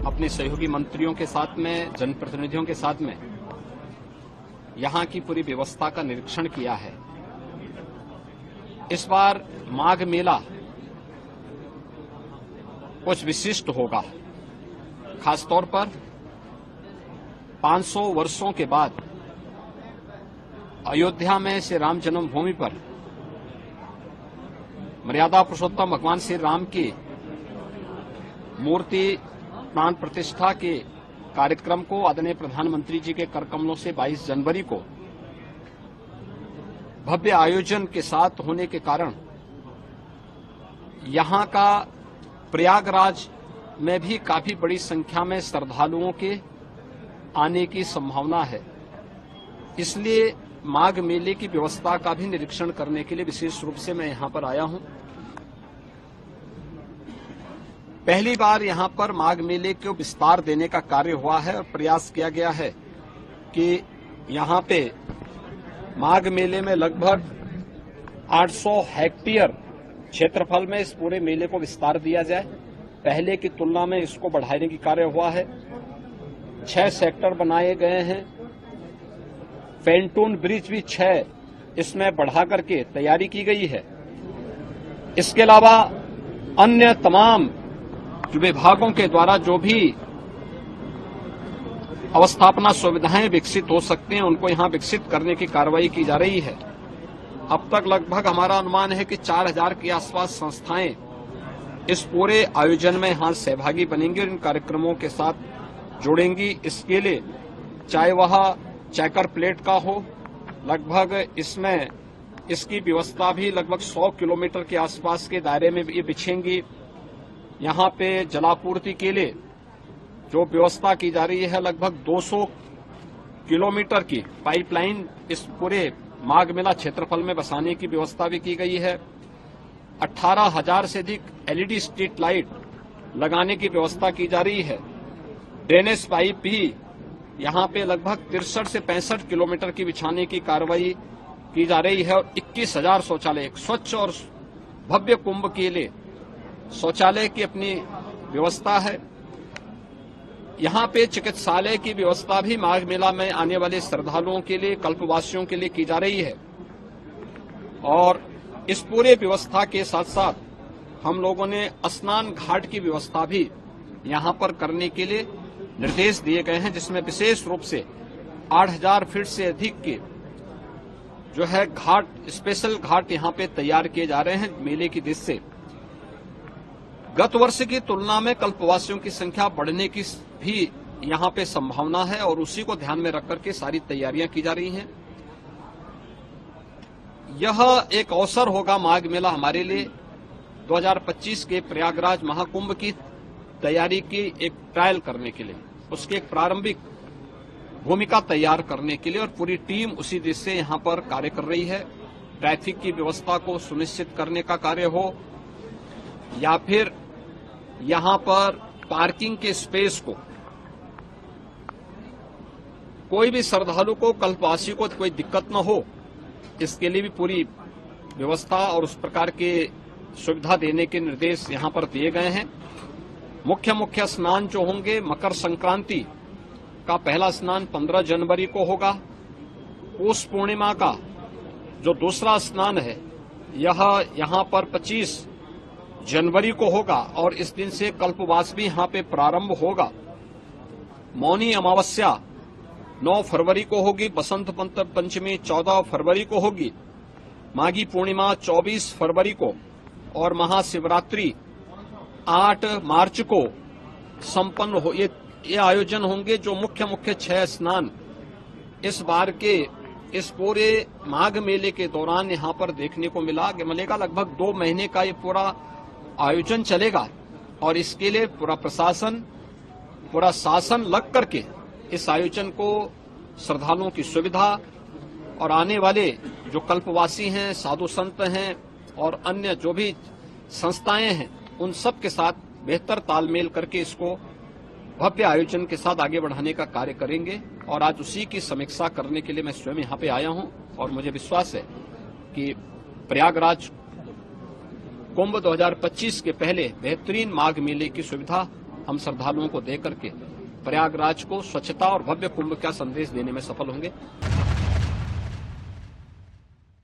अपने सहयोगी मंत्रियों के साथ में, जनप्रतिनिधियों के साथ में यहां की पूरी व्यवस्था का निरीक्षण किया है। इस बार माघ मेला कुछ विशिष्ट होगा, खासतौर पर 500 वर्षों के बाद अयोध्या में श्री राम जन्मभूमि पर मर्यादा पुरुषोत्तम भगवान श्री राम की मूर्ति प्राण प्रतिष्ठा के कार्यक्रम को आदरणीय प्रधानमंत्री जी के कर कमलों से 22 जनवरी को भव्य आयोजन के साथ होने के कारण यहां का प्रयागराज में भी काफी बड़ी संख्या में श्रद्धालुओं के आने की संभावना है। इसलिए माघ मेले की व्यवस्था का भी निरीक्षण करने के लिए विशेष रूप से मैं यहां पर आया हूं। पहली बार यहां पर माघ मेले को विस्तार देने का कार्य हुआ है और प्रयास किया गया है कि यहां पे माघ मेले में लगभग 800 हेक्टेयर क्षेत्रफल में इस पूरे मेले को विस्तार दिया जाए। पहले की तुलना में इसको बढ़ाने की कार्य हुआ है। 6 सेक्टर बनाए गए हैं। पेंटून ब्रिज भी 6 इसमें बढ़ा करके तैयारी की गई है। इसके अलावा अन्य तमाम विभागों के द्वारा जो भी अवस्थापना सुविधाएं विकसित हो सकती हैं उनको यहां विकसित करने की कार्रवाई की जा रही है। अब तक लगभग हमारा अनुमान है कि 4000 के आसपास संस्थाएं इस पूरे आयोजन में यहां सहभागी बनेंगी और इन कार्यक्रमों के साथ जुड़ेंगी। इसके लिए चाहे वह चेकर प्लेट का हो, लगभग इसमें इसकी व्यवस्था भी लगभग 100 किलोमीटर के आसपास के दायरे में ये बिछेंगी। यहां पे जलापूर्ति के लिए जो व्यवस्था की जा रही है लगभग 200 किलोमीटर की पाइपलाइन इस पूरे माघ मेला क्षेत्रफल में बसाने की व्यवस्था भी की गई है। 18,000 से अधिक एलईडी स्ट्रीट लाइट लगाने की व्यवस्था की जा रही है। ड्रेनेज पाइप भी यहां पे लगभग 63 से 65 किलोमीटर की बिछाने की कार्रवाई की जा रही है और 21,000 शौचालय, स्वच्छ और भव्य कुंभ के लिए शौचालय की अपनी व्यवस्था है। यहां पे चिकित्सालय की व्यवस्था भी माघ मेला में आने वाले श्रद्धालुओं के लिए, कल्पवासियों के लिए की जा रही है। और इस पूरे व्यवस्था के साथ साथ हम लोगों ने स्नान घाट की व्यवस्था भी यहां पर करने के लिए निर्देश दिए गए हैं, जिसमें विशेष रूप से 8,000 फीट से अधिक के जो है घाट, स्पेशल घाट यहां पे तैयार किए जा रहे हैं मेले की दृष्टि से। गत वर्ष की तुलना में कल्पवासियों की संख्या बढ़ने की भी यहां पे संभावना है और उसी को ध्यान में रख करके सारी तैयारियां की जा रही हैं। यह एक अवसर होगा माघ मेला हमारे लिए 2025 के प्रयागराज महाकुंभ की तैयारी की एक ट्रायल करने के लिए, उसकी एक प्रारंभिक भूमिका तैयार करने के लिए, और पूरी टीम उसी दिशा से यहां पर कार्य कर रही है। ट्रैफिक की व्यवस्था को सुनिश्चित करने का कार्य हो या फिर यहां पर पार्किंग के स्पेस को, कोई भी श्रद्धालु को, कल्पवासी को कोई दिक्कत न हो, इसके लिए भी पूरी व्यवस्था और उस प्रकार के सुविधा देने के निर्देश यहां पर दिए गए हैं। मुख्य स्नान जो होंगे, मकर संक्रांति का पहला स्नान 15 जनवरी को होगा। पौष पूर्णिमा का जो दूसरा स्नान है यह यहां पर 25 जनवरी को होगा और इस दिन से कल्पवास भी यहां पे प्रारंभ होगा। मौनी अमावस्या 9 फरवरी को होगी। बसंत पंचमी 14 फरवरी को होगी। माघी पूर्णिमा 24 फरवरी को और महाशिवरात्रि 8 मार्च को संपन्न हो। ये आयोजन होंगे जो मुख्य 6 स्नान इस बार के इस पूरे माघ मेले के दौरान यहां पर देखने को मिलेगा। लगभग 2 महीने का ये पूरा आयोजन चलेगा और इसके लिए पूरा प्रशासन, पूरा शासन लग करके इस आयोजन को श्रद्धालुओं की सुविधा और आने वाले जो कल्पवासी हैं, साधु संत हैं और अन्य जो भी संस्थाएं हैं, उन सब के साथ बेहतर तालमेल करके इसको भव्य आयोजन के साथ आगे बढ़ाने का कार्य करेंगे। और आज उसी की समीक्षा करने के लिए मैं स्वयं यहाँ पे आया हूँ और मुझे विश्वास है कि प्रयागराज कुंभ 2025 के पहले बेहतरीन माघ मेले की सुविधा हम श्रद्धालुओं को दे करके प्रयागराज को स्वच्छता और भव्य कुंभ का संदेश देने में सफल होंगे।